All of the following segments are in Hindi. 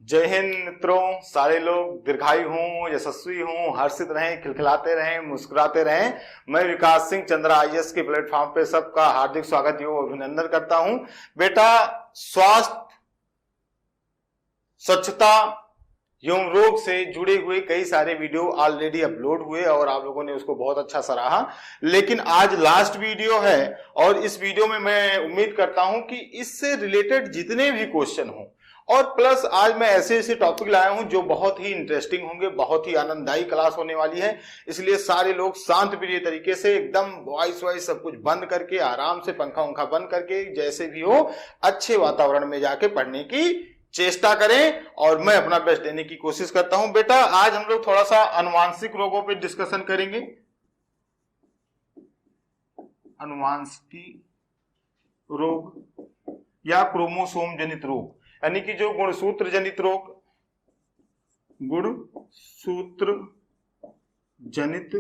जय हिंद मित्रों, सारे लोग दीर्घायु हों, यशस्वी हों, हर्षित रहें, खिलखिलाते रहें, मुस्कुराते रहें। मैं विकास सिंह चंद्रा आईएएस के प्लेटफॉर्म पे सबका हार्दिक स्वागत एवं अभिनंदन करता हूं। बेटा, स्वास्थ्य, स्वच्छता एवं रोग से जुड़े हुए कई सारे वीडियो ऑलरेडी अपलोड हुए और आप लोगों ने उसको बहुत अच्छा सराहा। लेकिन आज लास्ट वीडियो है और इस वीडियो में मैं उम्मीद करता हूं कि इससे रिलेटेड जितने भी क्वेश्चन हों और प्लस आज मैं ऐसे ऐसे टॉपिक लाया हूं जो बहुत ही इंटरेस्टिंग होंगे, बहुत ही आनंददायी क्लास होने वाली है। इसलिए सारे लोग शांत प्रिय तरीके से एकदम वॉइस सब कुछ बंद करके, आराम से पंखा उंखा बंद करके, जैसे भी हो अच्छे वातावरण में जाके पढ़ने की चेष्टा करें और मैं अपना बेस्ट देने की कोशिश करता हूं। बेटा, आज हम लोग थोड़ा सा आनुवांशिक रोगों पे डिस्कशन करेंगे। आनुवांशिक रोग या क्रोमोसोम जनित रोग, यानी कि जो गुणसूत्र जनित रोग, गुणसूत्र जनित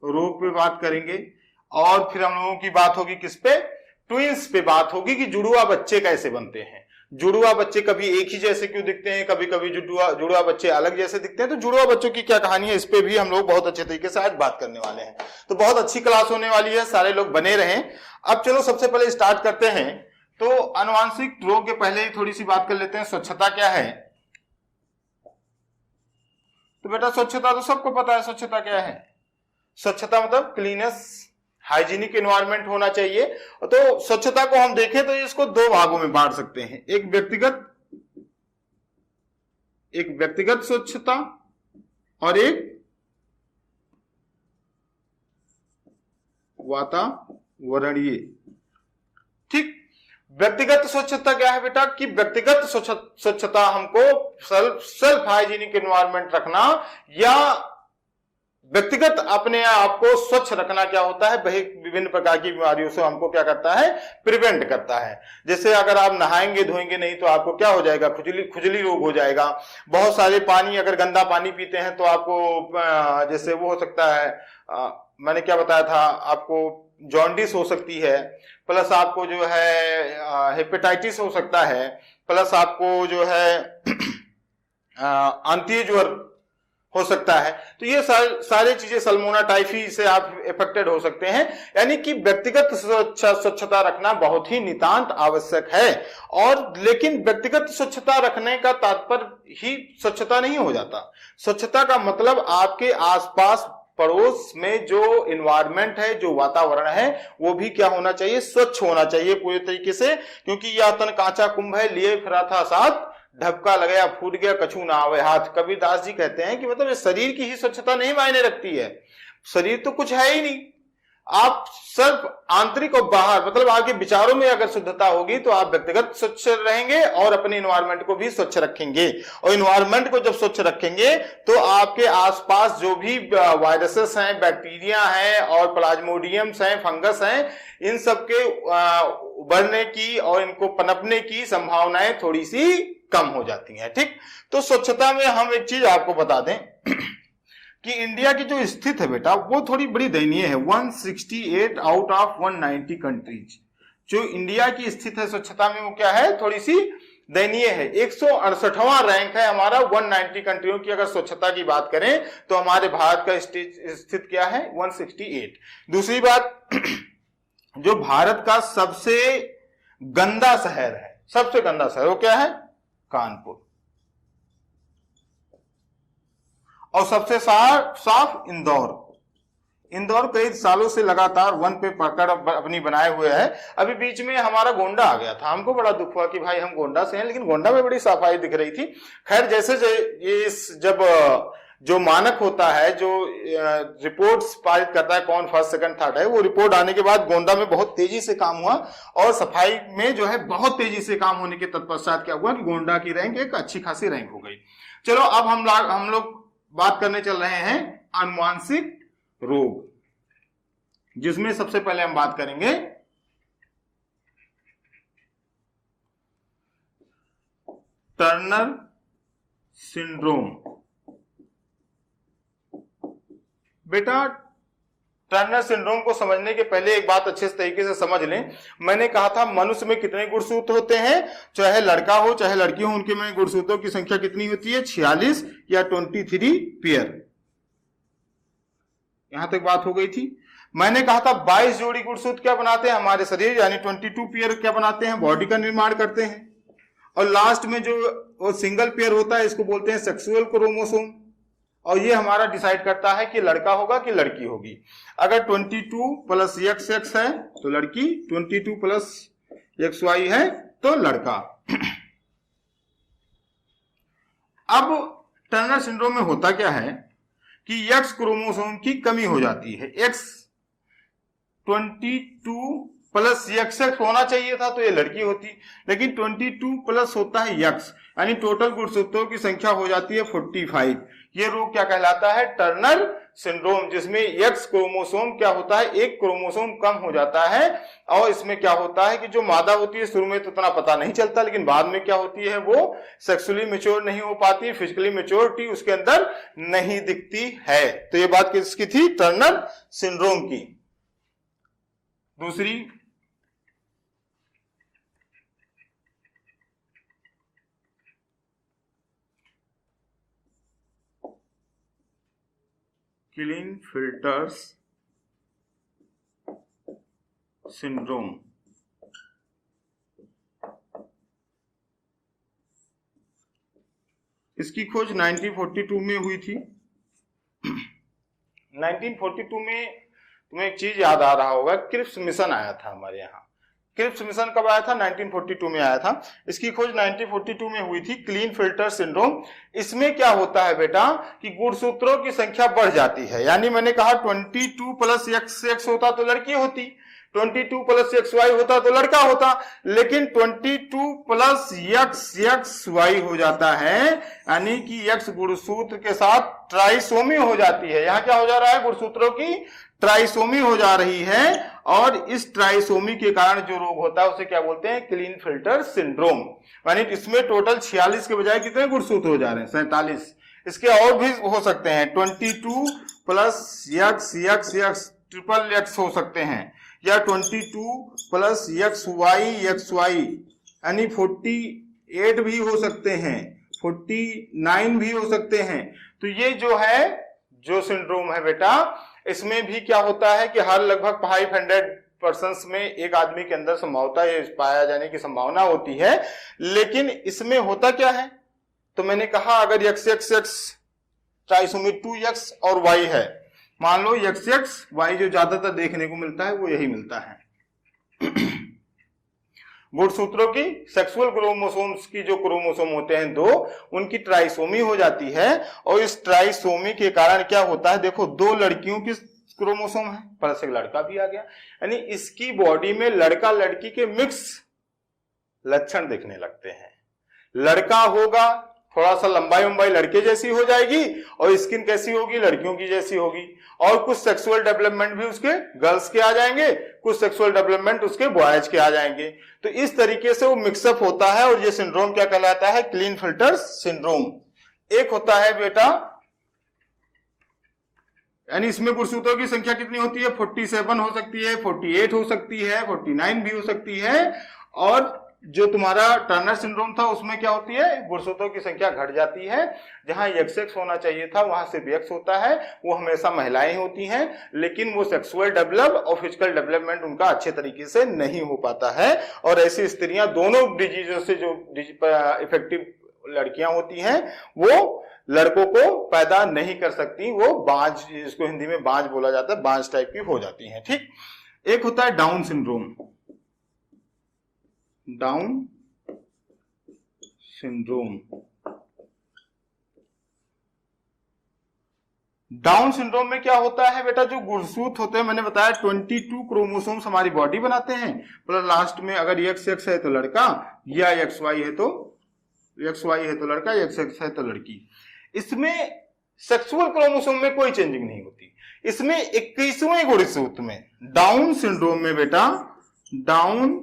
रोग पे बात करेंगे। और फिर हम लोगों की बात होगी किस पे? ट्विंस पे बात होगी कि जुड़वा बच्चे कैसे बनते हैं। जुड़वा बच्चे कभी एक ही जैसे क्यों दिखते हैं, कभी कभी जुड़वा बच्चे अलग जैसे दिखते हैं। तो जुड़वा बच्चों की क्या कहानी है, इस पे भी हम लोग बहुत अच्छे तरीके से आज बात करने वाले हैं। तो बहुत अच्छी क्लास होने वाली है, सारे लोग बने रहें। अब चलो सबसे पहले स्टार्ट करते हैं। तो आनुवांशिक रोग के पहले ही थोड़ी सी बात कर लेते हैं, स्वच्छता क्या है। तो बेटा, स्वच्छता तो सबको पता है। स्वच्छता क्या है? स्वच्छता मतलब क्लीनेस, हाइजीनिक एनवायरनमेंट होना चाहिए। तो स्वच्छता को हम देखें तो इसको दो भागों में बांट सकते हैं, एक व्यक्तिगत स्वच्छता और एक वातावरणीय। ठीक, व्यक्तिगत स्वच्छता क्या है बेटा? कि व्यक्तिगत स्वच्छता हमको सेल्फ हाइजीनिक एनवायरनमेंट रखना या व्यक्तिगत अपने आप को स्वच्छ रखना क्या होता है? वही विभिन्न प्रकार की बीमारियों से हमको क्या करता है? प्रिवेंट करता है। जैसे अगर आप नहाएंगे धोएंगे नहीं तो आपको क्या हो जाएगा? खुजली रोग हो जाएगा। बहुत सारे पानी, अगर गंदा पानी पीते हैं तो आपको जैसे वो हो सकता है, मैंने क्या बताया था आपको, जॉन्डिस हो सकती है, प्लस आपको जो है हेपेटाइटिस हो सकता है, प्लस आपको जो है आंतीय ज्वर हो सकता है। तो ये सारी चीजें, सल्मोना टाइफी से आप इफेक्टेड हो सकते हैं। यानी कि व्यक्तिगत स्वच्छता रखना बहुत ही नितांत आवश्यक है। और लेकिन व्यक्तिगत स्वच्छता रखने का तात्पर्य ही स्वच्छता नहीं हो जाता। स्वच्छता का मतलब आपके आसपास पड़ोस में जो एनवायरनमेंट है, जो वातावरण है, वो भी क्या होना चाहिए? स्वच्छ होना चाहिए पूरे तरीके से। क्योंकि यह तन कांचा कुंभ है, लिए फिरा था साथ, ढबका लगाया फूट गया, कछू ना आवे हाथ। कबीरदास जी कहते हैं कि मतलब शरीर की ही स्वच्छता नहीं मायने रखती है। शरीर तो कुछ है ही नहीं। आप सिर्फ आंतरिक और बाहर, मतलब आपके विचारों में अगर शुद्धता होगी तो आप व्यक्तिगत स्वच्छ रहेंगे और अपने एनवायरनमेंट को भी स्वच्छ रखेंगे। और एनवायरनमेंट को जब स्वच्छ रखेंगे तो आपके आसपास जो भी वायरसेस हैं, बैक्टीरिया हैं और प्लाज्मोडियम्स हैं, फंगस हैं, इन सबके उभरने की और इनको पनपने की संभावनाएं थोड़ी सी कम हो जाती हैं। ठीक, तो स्वच्छता में हम एक चीज आपको बता दें कि इंडिया की जो स्थिति है बेटा, वो थोड़ी बड़ी दयनीय है। 168 आउट ऑफ 190 कंट्रीज जो इंडिया की स्थिति है स्वच्छता में, वो क्या है? थोड़ी सी दयनीय है। 168वां रैंक है हमारा 190 कंट्रियों की। अगर स्वच्छता की बात करें तो हमारे भारत का स्थिति क्या है? 168। दूसरी बात, जो भारत का सबसे गंदा शहर है, सबसे गंदा शहर, वो क्या है? कानपुर। और सबसे साफ इंदौर। इंदौर कई सालों से लगातार वन पे पकड़ अपनी बनाए हुए है। अभी बीच में हमारा गोंडा आ गया था, हमको बड़ा दुख हुआ कि भाई हम गोंडा से हैं, लेकिन गोंडा में बड़ी सफाई दिख रही थी। खैर, जैसे ये जब जो मानक होता है, जो रिपोर्ट्स पारित करता है कौन फर्स्ट सेकंड थर्ड है, वो रिपोर्ट आने के बाद गोंडा में बहुत तेजी से काम हुआ और सफाई में जो है बहुत तेजी से काम होने के तत्पश्चात क्या हुआ कि गोंडा की रैंक एक अच्छी खासी रैंक हो गई। चलो, अब हम लोग बात करने चल रहे हैं आनुवांशिक रोग, जिसमें सबसे पहले हम बात करेंगे टर्नर सिंड्रोम। बेटा, टर्नर सिंड्रोम को समझने के पहले एक बात अच्छे तरीके से समझ लें। मैंने कहा था मनुष्य में कितने गुणसूत्र होते हैं, चाहे लड़का हो चाहे लड़की हो, उनके में गुणसूत्रों की संख्या कितनी होती है, 46 या 23 पेयर। यहां तक बात हो गई थी। मैंने कहा था 22 जोड़ी गुणसूत्र क्या बनाते हैं हमारे शरीर, यानी 22 पेयर क्या बनाते हैं, बॉडी का निर्माण करते हैं। और लास्ट में जो वो सिंगल पेयर होता है इसको बोलते हैं सेक्सुअल क्रोमोसोम, और ये हमारा डिसाइड करता है कि लड़का होगा कि लड़की होगी। अगर 22 प्लस XX है तो लड़की, 22 प्लस XY है तो लड़का। अब टर्नर सिंड्रोम में होता क्या है कि X क्रोमोसोम की कमी हो जाती है। X 22 प्लस XX होना चाहिए था तो ये लड़की होती, लेकिन 22 प्लस होता है X, यानी टोटल गुणसूत्रों की संख्या हो जाती है 45। ये रोग क्या कहलाता है, टर्नर सिंड्रोम, जिसमें X क्रोमोसोम क्या होता है, एक क्रोमोसोम कम हो जाता है। और इसमें क्या होता है कि जो मादा होती है शुरू में तो उतना पता नहीं चलता, लेकिन बाद में क्या होती है, वो सेक्सुअली मैच्योर नहीं हो पाती, फिजिकली मैच्योरिटी उसके अंदर नहीं दिखती है। तो ये बात किसकी थी, टर्नर सिंड्रोम की। दूसरी, क्लीनफेल्टर सिंड्रोम। इसकी खोज 1942 में हुई थी। 1942 में तुम्हें एक चीज याद आ रहा होगा, क्रिप्स मिशन आया था हमारे यहाँ। क्रिप्स मिशन कब आया था, 1942 में आया था। इसकी खोज 1942 में हुई थी, क्लीनफेल्टर सिंड्रोम। इसमें क्या होता है बेटा कि गुणसूत्रों की संख्या बढ़ जाती है, यानी मैंने कहा 22 प्लस XX होता तो लड़की होती, 22 प्लस XY होता तो लड़का होता, लेकिन 22 प्लस XY हो जाता है, यानी कि X गुणसूत्र के साथ ट्राइसोमी हो जाती है। यहां क्या हो जा रहा है, गुणसूत्रों की ट्राइसोमी हो जा रही है, और इस ट्राइसोमी के कारण जो रोग होता है उसे क्या बोलते हैं, क्लीनफेल्टर सिंड्रोम। यानी इसमें टोटल 46 के बजाय कितने गुणसूत्र हो जा रहे हैं, 47। इसके और भी हो सकते हैं, 22 प्लस XX ट्रिपल X हो सकते हैं, या 22 प्लस XY यानी 48 भी हो सकते हैं, 49 भी हो सकते हैं। तो ये जो है, जो सिंड्रोम है बेटा, इसमें भी क्या होता है कि हर लगभग 500% में एक आदमी के अंदर संभावता ये पाया जाने की संभावना होती है। लेकिन इसमें होता क्या है, तो मैंने कहा अगर XX ट्राइसोमी 2X और Y है, मान लो XX Y जो ज्यादातर देखने को मिलता है वो यही मिलता है। गुणसूत्रों की सेक्सुअल क्रोमोसोम्स की जो क्रोमोसोम होते हैं दो, उनकी ट्राइसोमी हो जाती है, और इस ट्राइसोमी के कारण क्या होता है, देखो 2 लड़कियों की क्रोमोसोम है, प्लस एक लड़का भी आ गया, यानी इसकी बॉडी में लड़का लड़की के मिक्स लक्षण दिखने लगते हैं। लड़का होगा, थोड़ा सा लंबाई लड़के जैसी हो जाएगी, और स्किन कैसी होगी, लड़कियों की जैसी होगी, और कुछ सेक्सुअल डेवलपमेंट भी उसके गर्ल्स के आ जाएंगे, कुछ सेक्सुअल डेवलपमेंट उसके बॉयज के आ जाएंगे। तो इस तरीके से वो मिक्सअप होता है, और ये सिंड्रोम क्या कहलाता है, क्लीनफेल्टर सिंड्रोम। एक होता है बेटा, यानी इसमें गुणसूत्रों की संख्या कितनी होती है, 47 हो सकती है, 48 हो सकती है, 49 भी हो सकती है। और जो तुम्हारा टर्नर सिंड्रोम था उसमें क्या होती है, गुणसूत्रों की संख्या घट जाती है, जहां XX होना चाहिए था वहां सिर्फ X होता है, वो हमेशा महिलाएं होती हैं, लेकिन वो सेक्सुअल डेवलप और फिजिकल डेवलपमेंट उनका अच्छे तरीके से नहीं हो पाता है। और ऐसी स्त्रियां दोनों डिजीजों से जो इफेक्टिव लड़कियां होती हैं वो लड़कों को पैदा नहीं कर सकती, वो बांझ, जिसको हिंदी में बांझ बोला जाता है, बांझ टाइप की हो जाती हैं। ठीक। एक होता है down syndrome. Down syndrome, down syndrome में क्या होता है बेटा, जो गुणसूत्र होते हैं, मैंने बताया 22 क्रोमोसोम्स हमारी बॉडी बनाते हैं, प्लस लास्ट में अगर XX है तो लड़का, या XY है तो लड़का, XX है तो लड़की। इसमें सेक्सुअल क्रोमोसोम में कोई चेंजिंग नहीं होती। इसमें 21वें गुणसूत्र में, डाउन सिंड्रोम में बेटा, डाउन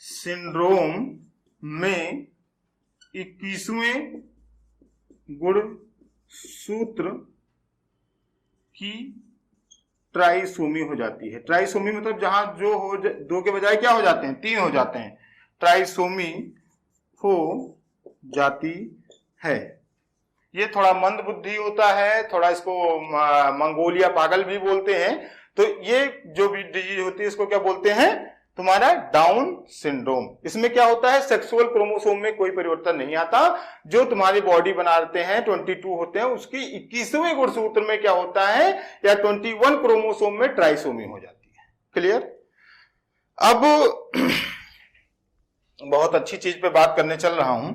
सिंड्रोम में 21वें गुणसूत्र की ट्राइसोमी हो जाती है। ट्राइसोमी मतलब जहां जो हो दो के बजाय क्या हो जाते हैं, 3 हो जाते हैं, ट्राइसोमी हो जाती है। ये थोड़ा मंद बुद्धि होता है, थोड़ा इसको मंगोलिया पागल भी बोलते हैं। तो ये जो भी डिजीज होती है इसको क्या बोलते हैं, तुम्हारा डाउन सिंड्रोम। इसमें क्या होता है, सेक्सुअल क्रोमोसोम में कोई परिवर्तन नहीं आता, जो तुम्हारी बॉडी बनाते हैं 22 होते हैं, उसकी 21वें गुणसूत्र में क्या होता है, या 21 क्रोमोसोम में ट्राइसोमी हो जाती है। क्लियर। अब बहुत अच्छी चीज पे बात करने चल रहा हूं,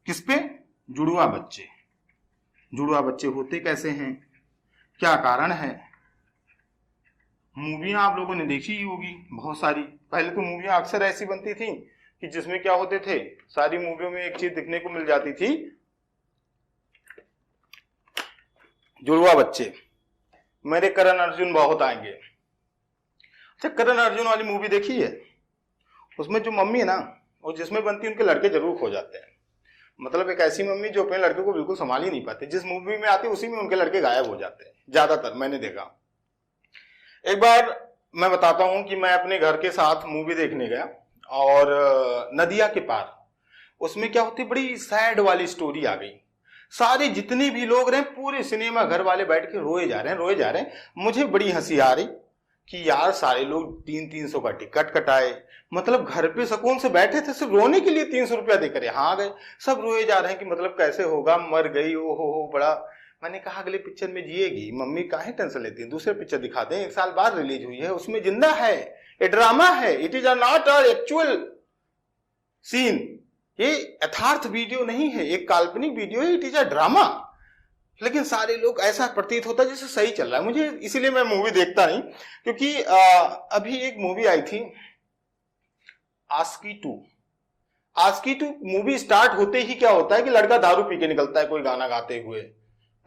किस पे, जुड़वा बच्चे। जुड़वा बच्चे होते कैसे हैं, क्या कारण है। मूवियां आप लोगों ने देखी ही होगी बहुत सारी। पहले तो मूवियां अक्सर ऐसी बनती थी कि जिसमें क्या होते थे, सारी मूवियों में एक चीज दिखने को मिल जाती थी, जुड़वा बच्चे। मेरे करण अर्जुन बहुत आएंगे। अच्छा, करण अर्जुन वाली मूवी देखी है, उसमें जो मम्मी है ना, वो जिसमें बनती है उनके लड़के जरूर खो जाते हैं। मतलब एक ऐसी मम्मी जो अपने लड़के को बिल्कुल संभाल ही नहीं पाते, जिस मूवी में आती है उसी में उनके लड़के गायब हो जाते हैं, ज्यादातर मैंने देखा। एक बार मैं बताता हूं कि मैं अपने घर के साथ मूवी देखने गया, और नदिया के पार, उसमें क्या होती, बड़ी सैड वाली स्टोरी आ गई। सारे जितने भी लोग रहे, पूरे सिनेमा घर वाले बैठ के रोए जा रहे हैं। मुझे बड़ी हंसी आ रही कि यार सारे लोग 300 का टिकट कटाए, मतलब घर पे सुकून से बैठे थे, सिर्फ रोने के लिए 300 रुपया देकर यहाँ आ गए, सब रोए जा रहे हैं कि मतलब कैसे होगा, मर गई, ओ हो बड़ा। मैंने कहा अगले पिक्चर में जिएगी, मम्मी काहे टेंशन लेती है, दूसरे पिक्चर दिखा दें, 1 साल बाद रिलीज हुई है, उसमें जिंदा है, ये ड्रामा है, it is not a actual scene, ये यथार्थ वीडियो नहीं है, एक काल्पनिक वीडियो है, इट इज अ ड्रामा। लेकिन सारे लोग ऐसा प्रतीत होता है जैसे सही चल रहा है। मुझे इसीलिए मैं मूवी देखता नहीं, क्योंकि अभी एक मूवी आई थी आस्की 2। आस्की 2 मूवी स्टार्ट होते ही क्या होता है कि लड़का दारू पी के निकलता है, कोई गाना गाते हुए,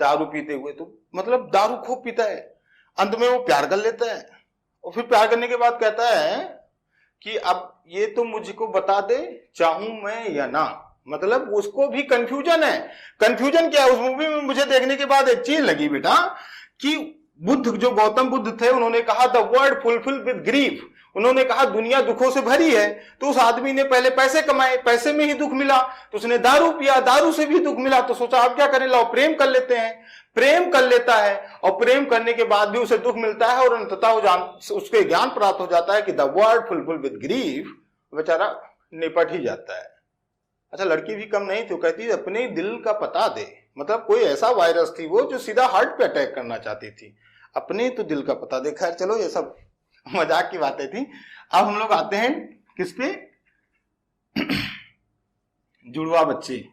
दारू पीते हुए, तो मतलब दारू खूब पीता है, अंत में वो प्यार कर लेता है, और फिर प्यार करने के बाद कहता है कि अब ये तो मुझको बता दे चाहूं मैं या ना। मतलब उसको भी कंफ्यूजन है। कंफ्यूजन क्या है, उस मूवी में मुझे देखने के बाद एक चीज लगी बेटा, कि बुद्ध, जो गौतम बुद्ध थे, उन्होंने कहा the world fulfil with grief, उन्होंने कहा दुनिया दुखों से भरी है। तो उस आदमी ने पहले पैसे कमाए, पैसे में ही दुख मिला, तो उसने दारू पिया, दारू से भी दुख मिला, तो सोचा अब क्या करें, लाओ प्रेम कर लेते हैं। प्रेम कर लेता है, और प्रेम करने के बाद भी उसे दुख मिलता है, और अंततः उसके ज्ञान प्राप्त हो जाता है कि the world fulfil with grief, बेचारा निपट ही जाता है। अच्छा, लड़की भी कम नहीं थी, कहती अपने दिल का पता दे। मतलब कोई ऐसा वायरस थी वो जो सीधा हार्ट पे अटैक करना चाहती थी, अपने तो दिल का पता दे। खैर चलो, ये सब मजाक की बातें थी। अब हम लोग आते हैं किस पे, जुड़वा बच्चे।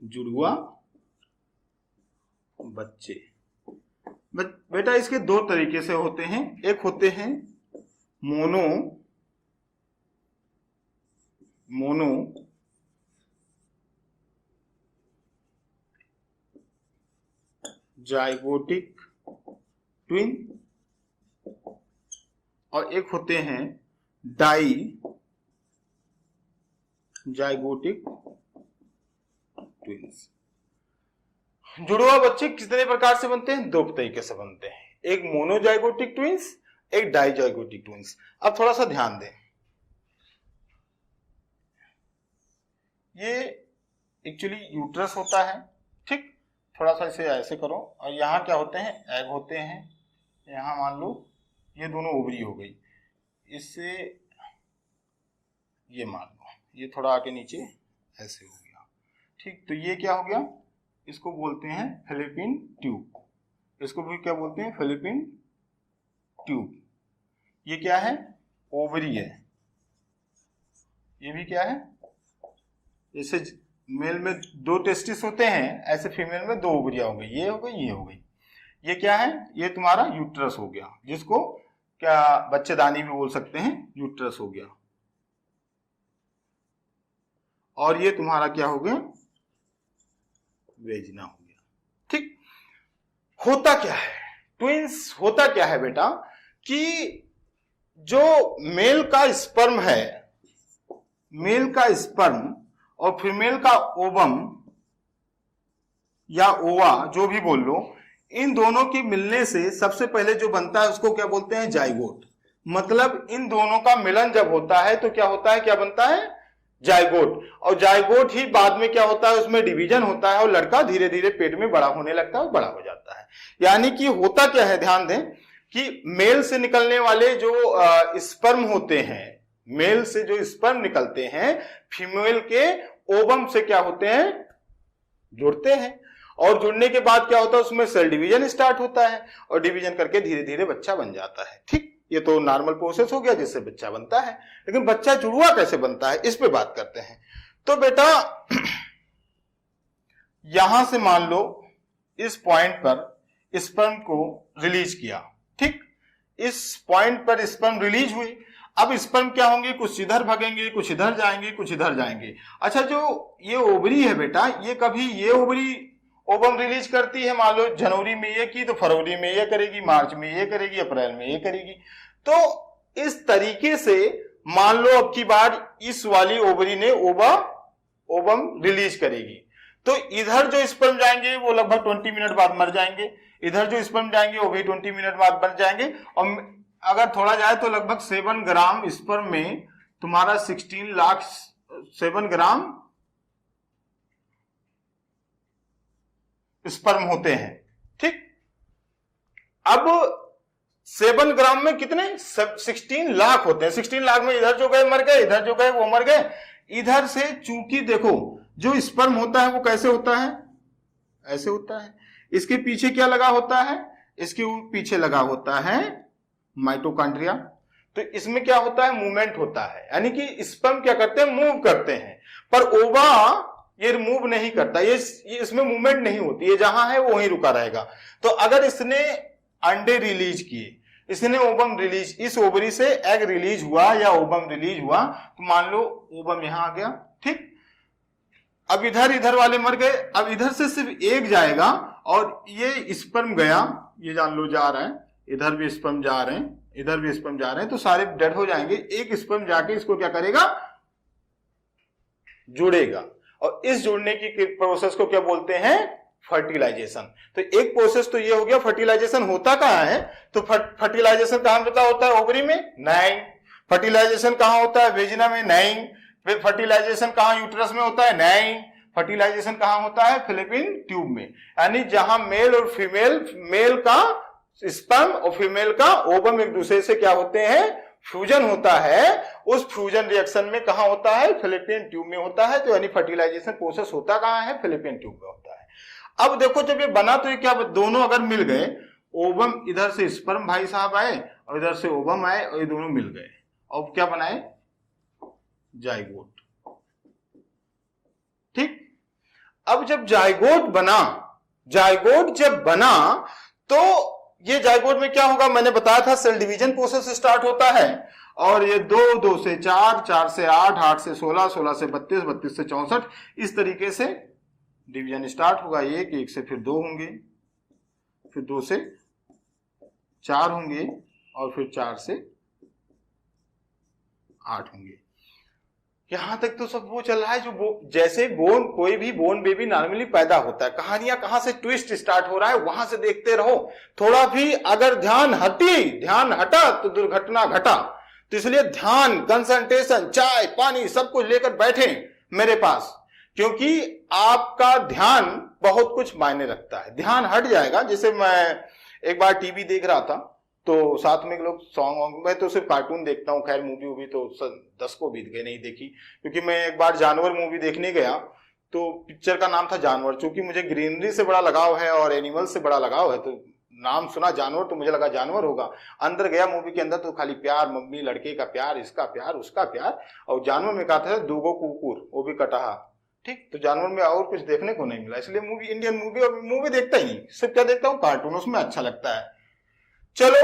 जुड़वा बच्चे बेटा इसके 2 तरीके से होते हैं। एक होते हैं मोनो जाइगोटिक ट्विन, और एक होते हैं डाई जाइगोटिक ट्विंस। जुड़वा बच्चे कितने प्रकार से बनते हैं, 2 तरीके से बनते हैं, एक मोनोजाइगोटिक ट्विंस, एक डाइजाइगोटिक ट्विंस। अब थोड़ा सा ध्यान दें, ये एक्चुअली यूट्रस होता है, ठीक, थोड़ा सा इसे ऐसे करो, और यहाँ क्या होते हैं, एग होते हैं। यहाँ मान लो ये दोनों ओवरी हो गई, इससे ये मान लो ये थोड़ा आके नीचे ऐसे हो गया, ठीक। तो ये क्या हो गया, इसको बोलते हैं फैलोपियन ट्यूब, इसको भी क्या बोलते हैं, फैलोपियन ट्यूब। ये क्या है, ओवरी है। ये भी क्या है, जैसे मेल में 2 टेस्टिस होते हैं, ऐसे फीमेल में 2 ओवरियां हो गई, ये हो गई, ये हो गई। ये क्या है, ये तुम्हारा यूट्रस हो गया, जिसको क्या बच्चेदानी भी बोल सकते हैं, यूट्रस हो गया। और ये तुम्हारा क्या हो गया, वेजिना हो गया, ठीक। होता क्या है, ट्विंस होता क्या है बेटा, कि जो मेल का स्पर्म है, मेल का स्पर्म और फीमेल का ओवम या ओवा, जो भी बोल लो, इन दोनों के मिलने से सबसे पहले जो बनता है उसको क्या बोलते हैं, जाइगोट। मतलब इन दोनों का मिलन जब होता है तो क्या होता है, क्या बनता है, जाइगोट। और जाइगोट ही बाद में क्या होता है, उसमें डिवीजन होता है और लड़का धीरे धीरे पेट में बड़ा होने लगता है और बड़ा हो जाता है। यानी कि होता क्या है, ध्यान दें कि मेल से निकलने वाले जो स्पर्म होते हैं, मेल से जो स्पर्म निकलते हैं फीमेल के ओवम से क्या होते हैं, जुड़ते हैं। और जुड़ने के बाद क्या होता है, उसमें सेल डिवीजन स्टार्ट होता है और डिवीजन करके धीरे धीरे बच्चा बन जाता है। ठीक, ये तो नॉर्मल प्रोसेस हो गया जिससे बच्चा बनता है। लेकिन बच्चा जुड़वा कैसे बनता है, इस पे बात करते हैं। तो बेटा यहां से मान लो इस पॉइंट पर स्पर्म को रिलीज किया, ठीक, इस पॉइंट पर स्पर्म रिलीज हुई। अब स्पर्म क्या होंगे, कुछ इधर भागेंगे, कुछ इधर जाएंगे, कुछ इधर जाएंगे। अच्छा, जो ये ओवरी है बेटा, ये कभी ये ओवरी ओवम रिलीज करती है, मान लो जनवरी में ये की तो फरवरी में ये करेगी, मार्च में ये करेगी, अप्रैल में ये करेगी। तो इस तरीके से मान लो अब की बार इस वाली ओवरी ने ओवम रिलीज करेगी, तो इधर जो स्पर्म जाएंगे वो लगभग 20 मिनट बाद मर जाएंगे, इधर जो स्पर्म जाएंगे वो भी 20 मिनट बाद मर जाएंगे। और अगर थोड़ा जाए तो लगभग 7 ग्राम स्पर्म में तुम्हारा 16 लाख 7 ग्राम स्पर्म होते हैं। ठीक, अब 7 ग्राम में कितने, 16 लाख होते हैं। 16 लाख में इधर जो गए मर गए, इधर जो गए वो मर गए। इधर से चूंकि देखो जो स्पर्म होता है वो कैसे होता है, ऐसे होता है। इसके पीछे क्या लगा होता है, इसके पीछे लगा होता है माइटोकॉन्ड्रिया। तो इसमें क्या होता है, मूवमेंट होता है, यानी कि स्पर्म क्या करते हैं, मूव करते हैं। पर ओवा ये मूव नहीं करता, ये इसमें मूवमेंट नहीं होती, ये जहां है वो वहीं रुका रहेगा। तो अगर इसने अंडे रिलीज किए, इसने ओवम रिलीज, इस ओवरी से एग रिलीज हुआ या ओवम रिलीज हुआ, तो मान लो ओवम यहां आ गया। ठीक, अब इधर वाले मर गए, अब इधर से सिर्फ एक जाएगा और ये स्पर्म गया, ये जान लो जा रहा है, इधर भी स्पर्म जा रहे हैं, इधर भी स्पर्म जा रहे हैं, तो सारे डेड हो जाएंगे। एक स्पर्म जाके इसको क्या करेगा, जुड़ेगा। और इस जुड़ने की प्रोसेस को क्या बोलते हैं, फर्टिलाइजेशन। तो एक प्रोसेस तो ये हो गया। फर्टिलाइजेशन होता कहां है, तो फर्टिलाइजेशन कहां पता होता है, ओवरी में, नहीं। फर्टिलाइजेशन कहां होता है, वेजिना में, नहीं। फिर फर्टिलाइजेशन कहां, यूट्रस में होता है, नहीं। फर्टिलाइजेशन कहां होता है, फैलोपियन ट्यूब में, यानी जहां मेल और फीमेल, मेल का स्पर्म और फीमेल का ओवम एक दूसरे से क्या होते हैं, फ्यूजन होता है। उस फ्यूजन रिएक्शन में कहां होता है, फैलोपियन ट्यूब में होता है। तो यानी फर्टिलाइजेशन प्रोसेस होता कहां है, फैलोपियन ट्यूब में होता है। अब देखो जब ये बना तो ये क्या, दोनों अगर मिल गए, ओवम इधर से स्पर्म भाई साहब आए और इधर से ओवम आए और ये दोनों मिल गए और क्या बनाए, जाइगोट। ठीक, अब जब जाइगोट बना, जाइगोट जब बना तो ये जाइगोट में क्या होगा, मैंने बताया था सेल डिवीजन प्रोसेस स्टार्ट होता है। और ये 2 से 4, 4 से 8, 8 से 16, 16 से 32, 32 से 64, इस तरीके से डिवीजन स्टार्ट होगा। 1, 1 से फिर 2 होंगे, फिर 2 से 4 होंगे और फिर 4 से 8 होंगे। यहां तक तो सब वो चल रहा है जो जैसे कोई भी बोर्न बेबी नॉर्मली पैदा होता है, कहानियां कहां से ट्विस्ट स्टार्ट हो रहा है वहां से देखते रहो। थोड़ा भी अगर ध्यान हटा तो दुर्घटना घटा। तो इसलिए ध्यान, कंसंट्रेशन, चाय पानी सब कुछ लेकर बैठे मेरे पास, क्योंकि आपका ध्यान बहुत कुछ मायने रखता है। ध्यान हट जाएगा, जैसे मैं एक बार टीवी देख रहा था तो साथ में लोग सॉन्ग, मैं तो सिर्फ कार्टून देखता हूँ, खैर मूवी तो 10 को बीत गए नहीं देखी, क्योंकि मैं एक बार जानवर मूवी देखने गया तो पिक्चर का नाम था जानवर। चूंकि मुझे ग्रीनरी से बड़ा लगाव है और एनिमल से बड़ा लगाव है, तो नाम सुना जानवर तो मुझे लगा जानवर होगा। अंदर गया मूवी के अंदर तो खाली प्यार, मम्मी लड़के का प्यार, इसका प्यार, उसका प्यार, और जानवर में कहा था 2 कुकुर, वो भी कटाहा। ठीक, तो जानवर में और कुछ देखने को नहीं मिला, इसलिए मूवी, इंडियन मूवी देखता ही नहीं, सिर्फ क्या देखता हूँ, कार्टून, उसमें अच्छा लगता है। चलो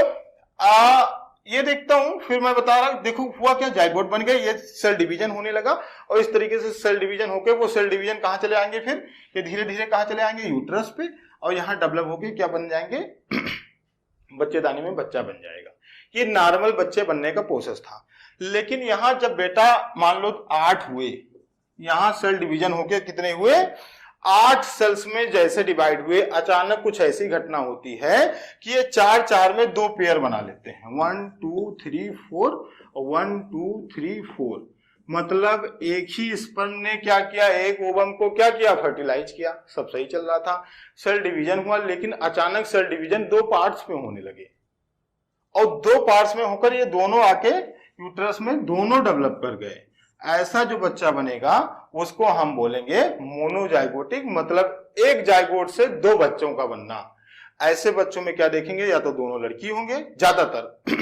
ये देखता हूं, फिर मैं बता रहा हूं, देखो हुआ क्या, जाइगोट बन गए, ये सेल डिवीजन होने लगा और इस तरीके से सेल डिवीजन होके वो सेल डिवीजन कहां चले आएंगे, फिर ये धीरे धीरे कहां चले आएंगे, यूट्रस पे, और यहां डेवलप होके क्या बन जाएंगे, बच्चेदानी में बच्चा बन जाएगा। ये नॉर्मल बच्चे बनने का प्रोसेस था। लेकिन यहां जब बेटा मान लो 8 हुए, यहां सेल डिवीजन होके कितने हुए, 8 सेल्स में जैसे डिवाइड हुए, अचानक कुछ ऐसी घटना होती है कि ये 4 में 2 पेयर बना लेते हैं, 1 2 3 4 और 1 2 3 4। मतलब एक ही स्पर्म ने क्या किया, एक ओवम को क्या किया, फर्टिलाइज किया, सब सही चल रहा था, सेल डिवीजन हुआ, लेकिन अचानक सेल डिवीजन 2 पार्ट्स में होने लगे और 2 पार्ट्स में होकर ये दोनों आके यूट्रस में दोनों डेवलप कर गए। ऐसा जो बच्चा बनेगा उसको हम बोलेंगे मोनोजाइगोटिक, मतलब एक जाइगोट से 2 बच्चों का बनना। ऐसे बच्चों में क्या देखेंगे, या तो दोनों लड़की होंगे ज्यादातर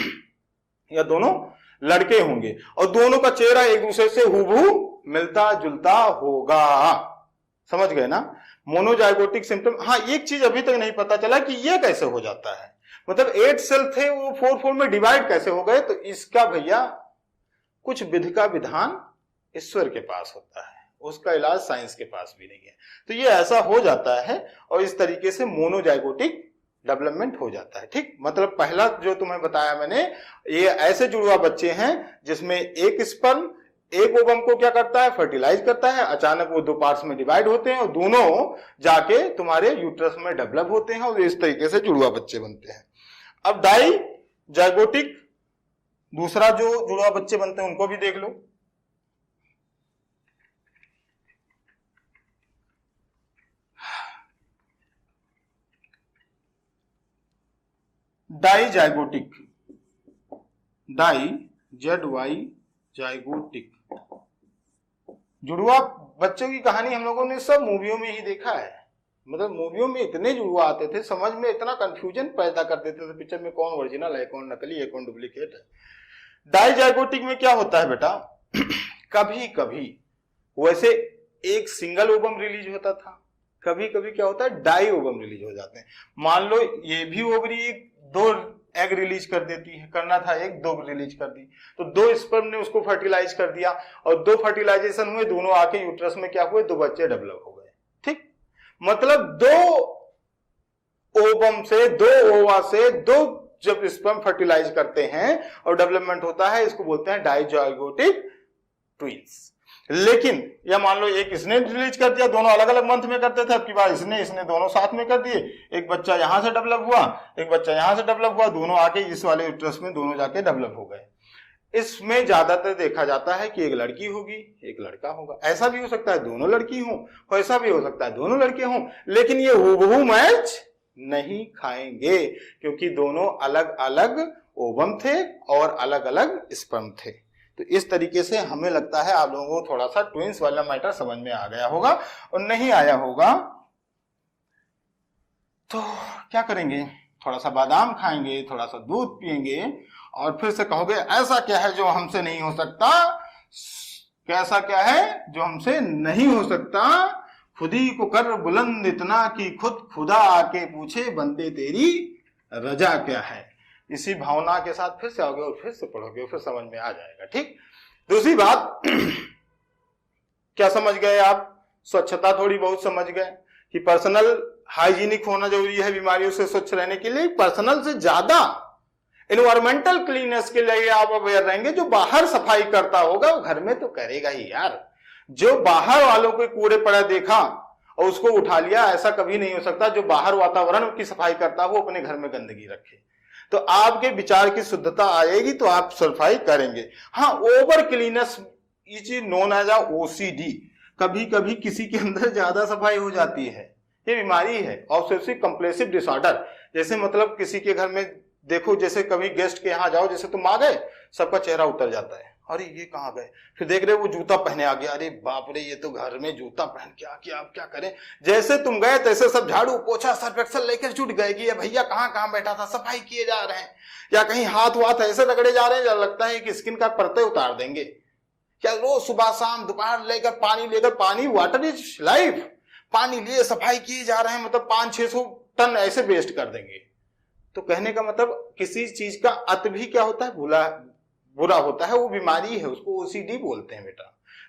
या दोनों लड़के होंगे और दोनों का चेहरा एक दूसरे से हूबहू मिलता जुलता होगा। समझ गए ना मोनोजाइगोटिक सिम्टम। हाँ, एक चीज अभी तक नहीं पता चला कि ये कैसे हो जाता है, मतलब 8 सेल थे वो 4 में डिवाइड कैसे हो गए। तो इसका भैया कुछ विधि का विधान ईश्वर के पास होता है, उसका इलाज साइंस के पास भी नहीं है। तो ये ऐसा हो जाता है और इस तरीके से मोनोजाइगोटिक डेवलपमेंट हो जाता है। ठीक, मतलब पहला जो तुम्हें बताया मैंने, ये ऐसे जुड़वा बच्चे हैं जिसमें एक स्पर्म एक ओवम को क्या करता है, फर्टिलाइज करता है, अचानक वो 2 पार्ट्स में डिवाइड होते हैं और दोनों जाके तुम्हारे यूट्रस में डेवलप होते हैं और इस तरीके से जुड़वा बच्चे बनते हैं। अब डाई जाइगोटिक दूसरा जो जुड़वा बच्चे बनते हैं उनको भी देख लो। डाईजाइगोटिक, डाई ZY जाइगोटिक जुड़वा बच्चों की कहानी हम लोगों ने सब मूवियों में ही देखा है। मतलब मूवियों में इतने जुड़वा आते थे, समझ में इतना कंफ्यूजन पैदा कर देते थे पिक्चर में, कौन ओरिजिनल है, कौन नकली है, कौन डुप्लीकेट है। डाईजाइगोटिक में क्या होता है बेटा, कभी कभी वैसे एक सिंगल ओवम रिलीज होता था, कभी कभी क्या होता है डाई ओवम रिलीज हो जाते हैं। मान लो ये भी ओवरी 2 एग रिलीज कर देती है, करना था एक 2 रिलीज कर दी, तो 2 स्पर्म ने उसको फर्टिलाइज कर दिया और 2 फर्टिलाइजेशन हुए, दोनों आके यूट्रस में क्या हुए, 2 बच्चे डेवलप हो गए। ठीक, मतलब 2 ओवम से 2 ओवा से 2 जब स्पर्म फर्टिलाइज करते हैं और डेवलपमेंट होता है, इसको बोलते हैं डाईजाइगोटिक ट्विंस। लेकिन या मान लो एक इसने रिलीज कर दिया, दोनों अलग अलग मंथ में करते थे, अब की बार इसने दोनों साथ में कर दिए, एक बच्चा यहां से डेवलप हुआ, एक बच्चा यहां से डेवलप हुआ, दोनों आके इस वाले यूट्रस में दोनों जाके डेवलप हो गए। इसमें ज्यादातर देखा जाता है कि एक लड़की होगी एक लड़का होगा। ऐसा भी हो सकता है दोनों लड़की हो, ऐसा भी हो सकता है दोनों लड़के हों, लेकिन ये हूबहू मैच नहीं खाएंगे क्योंकि दोनों अलग अलग ओवम थे और अलग अलग स्पर्म थे। तो इस तरीके से हमें लगता है आप लोगों को थोड़ा सा ट्विंस वाला मैटर समझ में आ गया होगा, और नहीं आया होगा तो क्या करेंगे, थोड़ा सा बादाम खाएंगे, थोड़ा सा दूध पिएंगे और फिर से कहोगे ऐसा क्या है जो हमसे नहीं हो सकता, कैसा क्या है जो हमसे नहीं हो सकता, खुदी को कर बुलंद इतना कि खुद खुदा आके पूछे बंदे तेरी रजा क्या है। इसी भावना के साथ फिर से आओगे और फिर से पढ़ोगे, फिर समझ में आ जाएगा। ठीक, दूसरी बात क्या समझ गए आप, स्वच्छता थोड़ी बहुत समझ गए कि पर्सनल हाइजीनिक होना जरूरी है बीमारियों से स्वच्छ रहने के लिए। पर्सनल से ज्यादा एनवायरमेंटल क्लीननेस के लिए आप अवेयर रहेंगे। जो बाहर सफाई करता होगा वो घर में तो करेगा ही यार। जो बाहर वालों के कूड़े पड़ा देखा और उसको उठा लिया, ऐसा कभी नहीं हो सकता। जो बाहर वातावरण की सफाई करता वो अपने घर में गंदगी रखे, तो आपके विचार की शुद्धता आएगी तो आप सफाई करेंगे। हाँ, over cleanness is known as OCD। कभी कभी किसी के अंदर ज्यादा सफाई हो जाती है, ये बीमारी है ऑब्सेसिव कंपल्सिव डिसऑर्डर। जैसे मतलब किसी के घर में देखो, जैसे कभी गेस्ट के यहाँ जाओ, जैसे तुम आ गए, सबका चेहरा उतर जाता है, अरे ये कहाँ गए, फिर देख रहे वो जूता पहने आ गया, अरे बाप रे ये तो घर में जूता पहन के आ गया, अब क्या करें। जैसे तुम गए तैसे सब झाड़ू पोछा सर्फ एक्सल लेकर जुट गए कि ये भैया कहाँ बैठा था, सफाई किए जा रहे हैं, या कहीं हाथ वाथ ऐसे रगड़े जा रहे हैं लगता है कि स्किन का पर्दे उतार देंगे। क्या रोज सुबह शाम दोपहर लेकर पानी वाटर इज लाइफ, पानी लिए सफाई किए जा रहे हैं, मतलब 500-600 टन ऐसे वेस्ट कर देंगे। तो कहने का मतलब किसी चीज का अत भी क्या होता है, बुरा होता है, वो बीमारी है, उसको OCD बोलते हैं बेटा।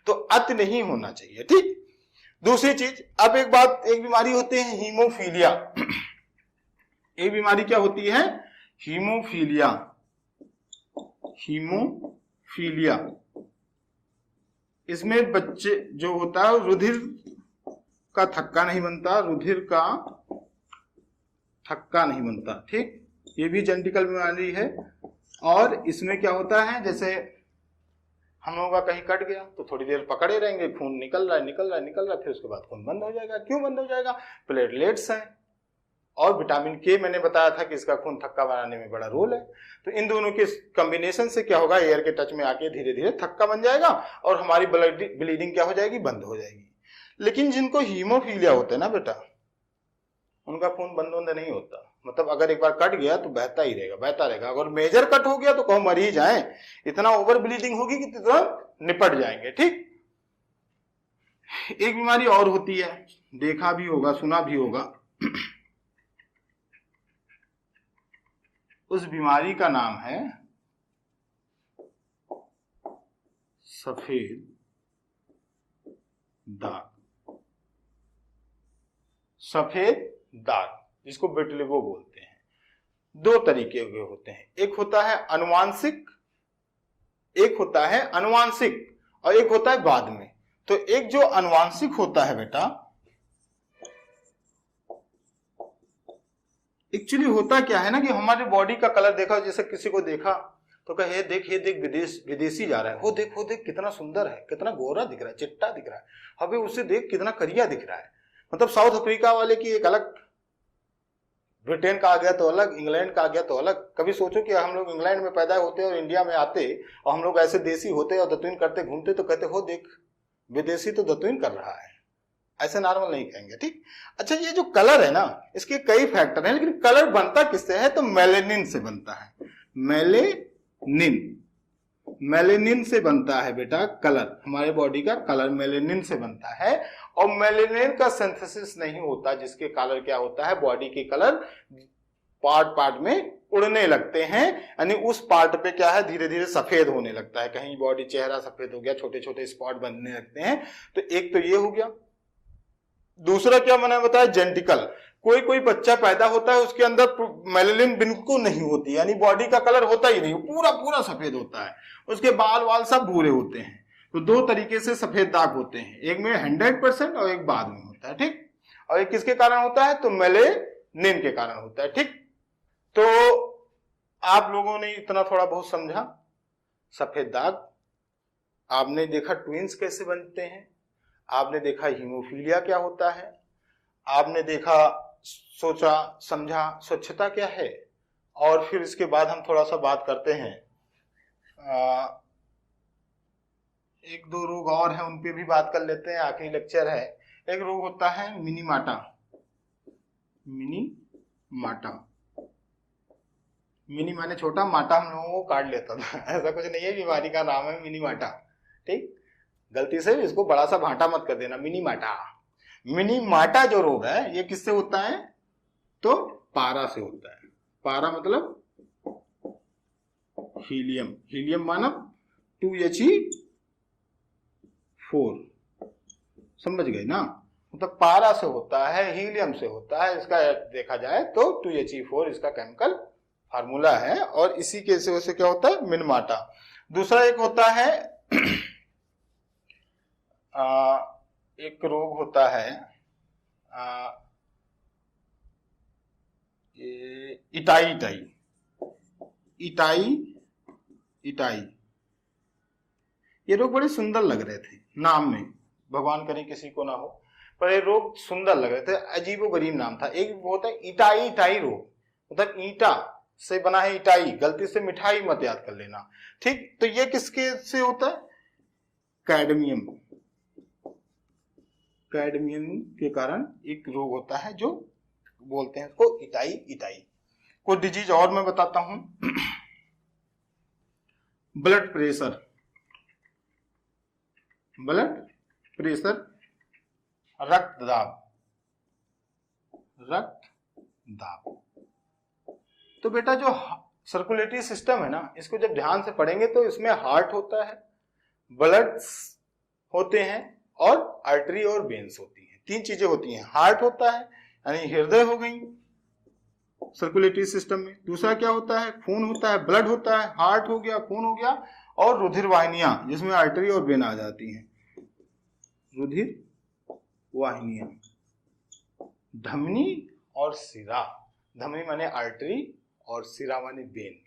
तो अत नहीं होना चाहिए। ठीक, दूसरी चीज, अब एक बीमारी होती है हीमोफीलिया। एक बीमारी क्या होती है, हीमोफीलिया। हीमोफीलिया इसमें बच्चे जो होता है रुधिर का थक्का नहीं बनता, रुधिर का थक्का नहीं बनता। ठीक, ये भी जेनेटिकल बीमारी है। और इसमें क्या होता है, जैसे हम लोगों का कहीं कट गया तो थोड़ी देर पकड़े रहेंगे, खून निकल रहा है निकल रहा है निकल रहा है, फिर उसके बाद खून बंद हो जाएगा। क्यों बंद हो जाएगा? प्लेटलेट्स हैं और विटामिन के, मैंने बताया था कि इसका खून थक्का बनाने में बड़ा रोल है। तो इन दोनों के कॉम्बिनेशन से क्या होगा, एयर के टच में आके धीरे धीरे थक्का बन जाएगा और हमारी ब्लीडिंग क्या हो जाएगी, बंद हो जाएगी। लेकिन जिनको हीमोफीलिया होता है ना बेटा, उनका खून बंद नहीं होता। मतलब अगर एक बार कट गया तो बहता ही रहेगा, बहता रहेगा। अगर मेजर कट हो गया तो कहो मर ही जाए, इतना ओवर ब्लीडिंग होगी कि तुरंत निपट जाएंगे। ठीक, एक बीमारी और होती है, देखा भी होगा सुना भी होगा, उस बीमारी का नाम है सफेद दाग। सफेद दाग जिसको विटिलिगो बोलते हैं। दो तरीके के होते हैं, एक होता है अनुवांशिक, एक होता है अनुवांशिक और एक होता है बाद में। तो एक जो अनुवांशिक होता है बेटा, एक्चुअली होता क्या है ना कि हमारे बॉडी का कलर देखा, जैसे किसी को देखा तो कहे हे देख विदेशी जा रहा है, वो देख कितना सुंदर है, कितना गोरा दिख रहा है, चिट्टा दिख रहा है, अबे उसे देख कितना करिया दिख रहा है। मतलब साउथ अफ्रीका वाले की एक अलग, ब्रिटेन का आ गया तो अलग, इंग्लैंड का आ गया तो अलग। कभी सोचो कि हम लोग इंग्लैंड में पैदा होते और इंडिया में आते और हम लोग ऐसे देसी होते और दतुईन करते घूमते तो कहते हो देख विदेशी तो दतुईन कर रहा है, ऐसे नॉर्मल नहीं कहेंगे। ठीक, अच्छा ये जो कलर है ना, इसके कई फैक्टर हैं, लेकिन कलर बनता किससे है, तो मेलेनिन से बनता है। मेलेनिन से बनता है बेटा कलर, हमारे बॉडी का कलर मेलेनिन से बनता है। और मेलेनिन का सिंथेसिस नहीं होता, जिसके कलर क्या होता है, बॉडी के कलर पार्ट में उड़ने लगते हैं, यानी उस पार्ट पे क्या है धीरे धीरे सफेद होने लगता है। कहीं बॉडी चेहरा सफेद हो गया, छोटे छोटे स्पॉट बनने लगते हैं। तो एक तो ये हो गया। दूसरा क्या मैंने बताया, जेनेटिकल। कोई बच्चा पैदा होता है उसके अंदर मेलेनिन बिल्कुल नहीं होती, यानी बॉडी का कलर होता ही नहीं, पूरा सफेद होता है, उसके बाल वाल सब भूरे होते हैं। तो दो तरीके से सफेद दाग होते हैं, एक में 100% और एक बाद में होता है। ठीक, और एक किसके कारण होता है, तो मेलेनिन के कारण होता है। ठीक, तो आप लोगों ने इतना थोड़ा बहुत समझा सफेद दाग, आपने देखा ट्विंस कैसे बनते हैं, आपने देखा हीमोफीलिया क्या होता है, आपने देखा सोचा समझा स्वच्छता क्या है। और फिर इसके बाद हम थोड़ा सा बात करते हैं, एक दो रोग और हैं उन पे भी बात कर लेते हैं, आखिरी लेक्चर है। एक रोग होता है मिनीमाटा। मिनी माने छोटा, माटा हम लोगों को काट लेता था, ऐसा कुछ नहीं है, बीमारी का नाम है मिनीमाटा। ठीक, गलती से भी इसको बड़ा सा भाटा मत कर देना, मिनीमाटा जो रोग है ये किससे होता है, तो पारा से होता है। पारा मतलब हीलियम मानव 2He4, समझ गए ना, मतलब पारा से होता है, हीलियम से होता है। इसका देखा जाए तो 2He4 इसका केमिकल फार्मूला है, और इसी के से क्या होता है, मिनीमाटा। दूसरा एक होता है एक रोग होता है इटाई। ये रोग बड़े सुंदर लग रहे थे नाम में, भगवान करे किसी को ना हो, पर ये रोग सुंदर लग रहे थे, अजीबोगरीब नाम था। एक वो होता है इटाई रोग, मतलब ईटा से बना है इटाई, गलती से मिठाई मत याद कर लेना। ठीक, तो ये किसके से होता है, कैडमियम के कारण एक रोग होता है जो बोलते हैं इसको इटाई। कोई डिजीज और मैं बताता हूं, ब्लड प्रेशर, रक्तदाब। तो बेटा जो सर्कुलेटरी सिस्टम है ना, इसको जब ध्यान से पढ़ेंगे तो इसमें हार्ट होता है, ब्लड होते हैं और आर्टरी और वेन्स होती हैं। तीन चीजें होती हैं, हार्ट होता है यानी हृदय हो गई सर्कुलेटरी सिस्टम में। दूसरा क्या होता है, खून होता है, ब्लड होता है, हार्ट हो गया, खून हो गया, और रुधिर वाहिनियां जिसमें आर्टरी और वेन आ जाती हैं, रुधिर वाहिनियां। धमनी और सिरा। धमनी माने आर्टरी और सिरा माने वेन।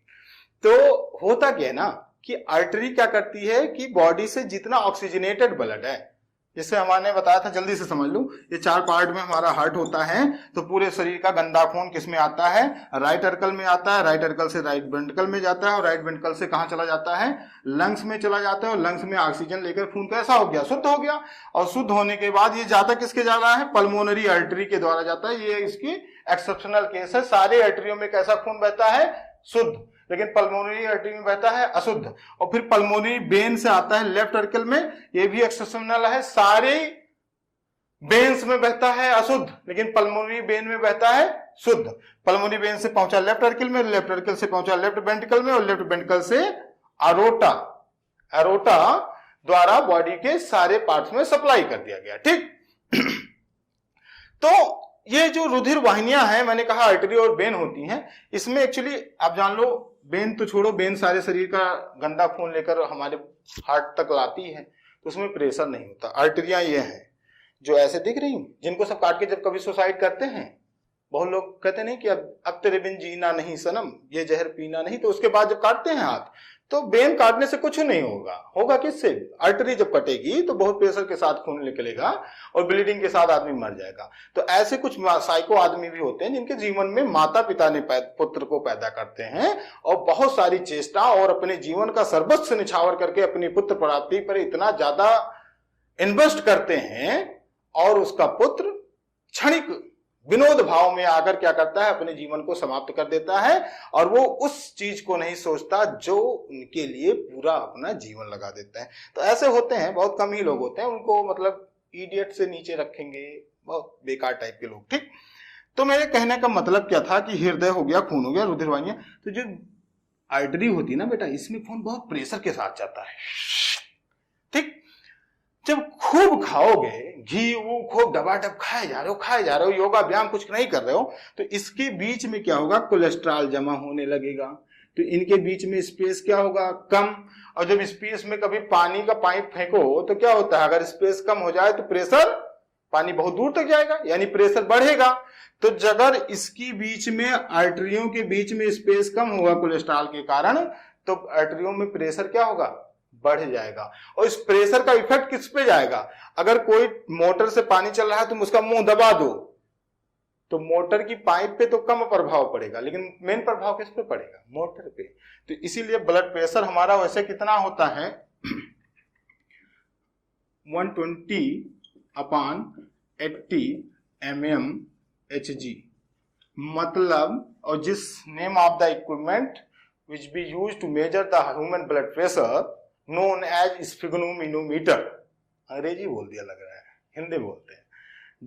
तो होता क्या है ना कि आर्टरी क्या करती है कि बॉडी से जितना ऑक्सीजनेटेड ब्लड है, जैसे हमारे बताया था, जल्दी से समझ लो, ये 4 पार्ट में हमारा हार्ट होता है, तो पूरे शरीर का गंदा खून किस में आता है? राइट अर्कल में आता है, राइट अर्कल से राइट वेंट्रिकल में जाता है, और राइट वेंट्रिकल से कहां चला जाता है? लंग्स में चला जाता है, और लंग्स में ऑक्सीजन लेकर खून कैसा हो गया? शुद्ध हो गया। और शुद्ध होने के बाद ये जाता किसके जा रहा है? पल्मोनरी आर्टरी के द्वारा जाता है। ये इसकी एक्सेप्शनल केस है। सारे आर्टरियों में कैसा खून बहता है? शुद्ध। लेकिन पल्मोनरी आर्टरी में बहता है अशुद्ध। और फिर पल्मोनरी वेन से आता है लेफ्ट अर्कल में, ये भी एक्सेप्शनल है। सारे वेन्स में बहता है अशुद्ध, लेकिन पल्मोनरी वेन में बहता है शुद्ध। पल्मोनरी वेन से पहुंचा लेफ्ट अर्कल में, लेफ्ट अर्कल से पहुंचा लेफ्ट वेंट्रिकल में, और लेफ्ट वेंट्रिकल से एरोटा द्वारा बॉडी के सारे पार्ट्स में सप्लाई कर दिया गया। ठीक। तो ये जो रुधिर वाहिनियां हैं, मैंने कहा आर्टरी और वेन होती हैं, इसमें एक्चुअली आप जान लो, वेन तो छोड़ो, वेन सारे शरीर का गंदा खून लेकर हमारे हार्ट तक लाती है, तो उसमें प्रेशर नहीं होता। आर्टरियां ये हैं जो ऐसे दिख रही, जिनको सब काट के जब कभी सुसाइड करते हैं, बहुत लोग कहते नहीं कि अब तेरे बिन जीना नहीं सनम, ये जहर पीना नहीं, तो उसके बाद जब काटते हैं हाथ, तो वेन काटने से कुछ नहीं होगा। होगा किससे? आर्टरी जब कटेगी तो बहुत प्रेशर के साथ खून निकलेगा और ब्लीडिंग के साथ आदमी मर जाएगा। तो ऐसे कुछ साइको आदमी भी होते हैं जिनके जीवन में माता पिता ने पुत्र को पैदा करते हैं और बहुत सारी चेष्टा और अपने जीवन का सर्वस्व निछावर करके अपनी पुत्र प्राप्ति पर इतना ज्यादा इन्वेस्ट करते हैं, और उसका पुत्र क्षणिक विनोद भाव में आकर क्या करता है? अपने जीवन को समाप्त कर देता है, और वो उस चीज को नहीं सोचता जो उनके लिए पूरा अपना जीवन लगा देता है। तो ऐसे होते हैं, बहुत कम ही लोग होते हैं, उनको मतलब इडियट से नीचे रखेंगे, बहुत बेकार टाइप के लोग। ठीक। तो मेरे कहने का मतलब क्या था कि हृदय हो गया, खून हो गया, रुधिर वाहिनियां, तो जो आर्टरी होती है ना बेटा, इसमें खून बहुत प्रेशर के साथ जाता है। ठीक। जब खूब खाओगे, घी वो खूब डबाडब खाए जा रहे हो, योगा व्यायाम कुछ नहीं कर रहे हो, तो इसके बीच में क्या होगा? कोलेस्ट्रॉल जमा होने लगेगा। तो इनके बीच में स्पेस क्या होगा? कम। और जब स्पेस में कभी पानी का पाइप फेंको तो क्या होता है? अगर स्पेस कम हो जाए तो प्रेशर, पानी बहुत दूर तक जाएगा, यानी प्रेशर बढ़ेगा। तो अगर इसकी बीच में, आर्टरियों के बीच में स्पेस कम होगा कोलेस्ट्रॉल के कारण, तो आर्टरियों में प्रेशर क्या होगा? बढ़ जाएगा। और इस प्रेशर का इफेक्ट किस पे जाएगा? अगर कोई मोटर से पानी चल रहा है, तुम उसका मुंह दबा दो, तो मोटर की पाइप पे तो कम प्रभाव पड़ेगा, लेकिन मेन प्रभाव किस पे पड़ेगा? मोटर पे। तो इसीलिए ब्लड प्रेशर हमारा वैसे कितना होता है? 120/80 mmHg। मतलब, और जिस name of the equipment which be used to measure the human blood pressure known as sphygmomanometer। अंग्रेजी बोल दिया लग रहा है, हिंदी बोलते हैं।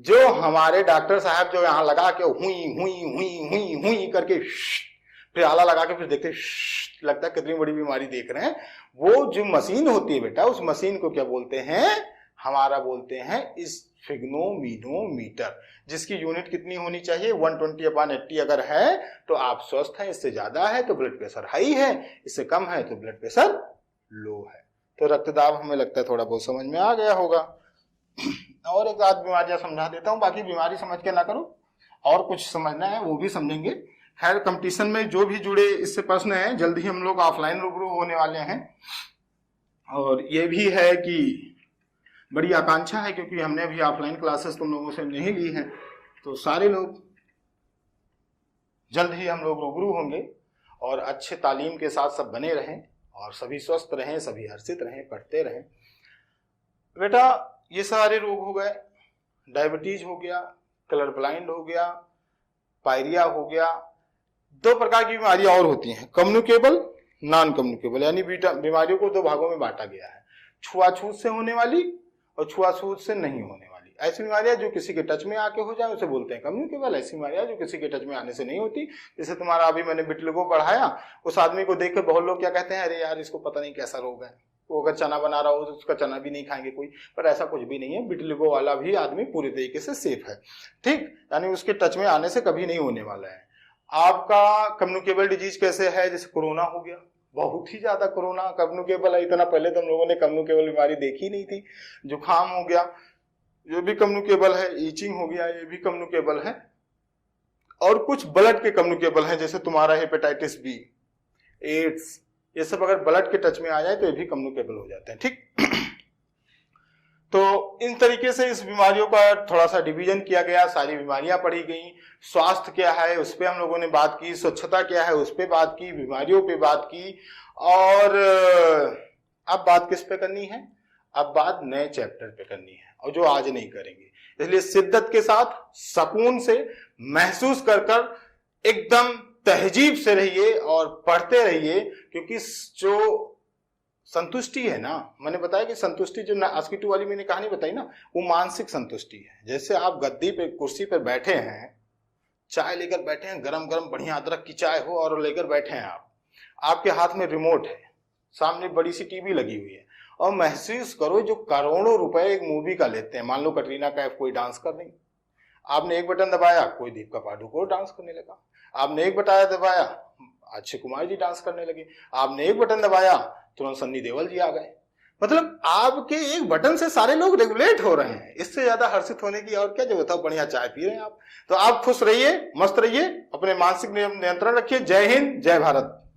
जो हमारे डॉक्टर साहब जो यहाँ लगा के हुई हुई हुई हुई हुई करके फिर आला लगा के फिर देखते लगता है कितनी बड़ी बीमारी देख रहे हैं, वो जो मशीन होती है बेटा, उस मशीन को क्या बोलते हैं? हमारा बोलते हैं स्फिग्मोमीनोमीटर, जिसकी यूनिट कितनी होनी चाहिए? 120/80 अगर है तो आप स्वस्थ हैं, इससे ज्यादा है तो ब्लड प्रेशर हाई है, इससे कम है तो ब्लड प्रेशर लो है। तो रक्तदाब हमें लगता है थोड़ा बहुत समझ में आ गया होगा। और एक आध बीमारियां समझा देता हूं, बाकी बीमारी समझ के ना करो, और कुछ समझना है वो भी समझेंगे। खैर, कंपटीशन में जो भी जुड़े इससे प्रश्न है, जल्दी हम लोग ऑफलाइन रूबरू होने वाले हैं, और ये भी है कि बड़ी आकांक्षा है, क्योंकि हमने अभी ऑफलाइन क्लासेस तुम लोगों से नहीं ली हैं, तो सारे लोग जल्द ही हम लोग रूबरू होंगे, और अच्छे तालीम के साथ सब बने रहें, और सभी स्वस्थ रहें, सभी हर्षित रहें, पढ़ते रहें। बेटा, ये सारे रोग हो गए, डायबिटीज हो गया, कलर ब्लाइंड हो गया, पायरिया हो गया। 2 प्रकार की बीमारियां और होती हैं, कम्युनिकेबल, नॉन कम्युनिकेबल, यानी बीमारियों को 2 भागों में बांटा गया है, छुआछूत से होने वाली और छुआछूत से नहीं होने वाली। ऐसी बीमारियां जो किसी के टच में आके हो जाए उसे बोलते हैं कम्युनिकेबल। ऐसी बीमारियां जो किसी के टच में आने से नहीं होती, जैसे तुम्हारा अभी मैंने विटिलिगो पढ़ाया, उस आदमी को देख के बहुत लोग क्या कहते हैं, अरे यार इसको पता नहीं कैसा रोग है, वो अगर चना बना रहा हो तो उसका चना भी नहीं खाएंगे कोई, पर ऐसा कुछ भी नहीं है। विटिलिगो वाला भी आदमी पूरी तरीके से सेफ है। ठीक, यानी उसके टच में आने से कभी नहीं होने वाला है। आपका कम्युनिकेबल डिजीज कैसे है? जैसे कोरोना हो गया, बहुत ही ज्यादा कोरोना कम्युनिकेबल है, इतना पहले तो हम लोगों ने कम्युनिकेबल बीमारी देखी नहीं थी। जुकाम हो गया, जो भी कम्युनिकेबल है, ईचिंग हो गया, ये भी कम्युनिकेबल है। और कुछ ब्लड के कम्युनिकेबल हैं, जैसे तुम्हारा हेपेटाइटिस बी, एड्स, ये सब अगर ब्लड के टच में आ जाए तो ये भी कम्युनिकेबल हो जाते हैं। ठीक तो इन तरीके से इस बीमारियों का थोड़ा सा डिवीजन किया गया, सारी बीमारियां पढ़ी गई, स्वास्थ्य क्या है उस पर हम लोगों ने बात की, स्वच्छता क्या है उस पर बात की, बीमारियों पे बात की। और अब बात किस पे करनी है? अब बात नए चैप्टर पे करनी है, और जो आज नहीं करेंगे। इसलिए शिद्दत के साथ, सुकून से, महसूस कर कर एकदम तहजीब से रहिए और पढ़ते रहिए, क्योंकि जो संतुष्टि है ना, मैंने बताया कि संतुष्टि जो आस्किटू वाली मैंने कहानी बताई ना, वो मानसिक संतुष्टि है। जैसे आप गद्दी पे, कुर्सी पे बैठे हैं, चाय लेकर बैठे हैं, गरम गरम बढ़िया अदरक की चाय हो और लेकर बैठे हैं आप, आपके हाथ में रिमोट है, सामने बड़ी सी टीवी लगी हुई है, और महसूस करो जो करोड़ों रुपए एक मूवी का लेते हैं। मान लो कटरीना कैफ कोई डांस कर रही, आपने एक बटन दबाया, कोई दीपिका पादुकोण डांस करने लगा। आपने एक बटन दबाया, अक्षय कुमार जी डांस करने लगे। आपने एक बटन दबाया, तुरंत सन्नी देओल जी आ गए। मतलब आपके एक बटन से सारे लोग रेगुलेट हो रहे हैं। इससे ज्यादा हर्षित होने की और क्या जरूरत है? बढ़िया चाय पी रहे हैं आप। तो आप खुश रहिए, मस्त रहिए, अपने मानसिक नियंत्रण रखिए। जय हिंद, जय भारत।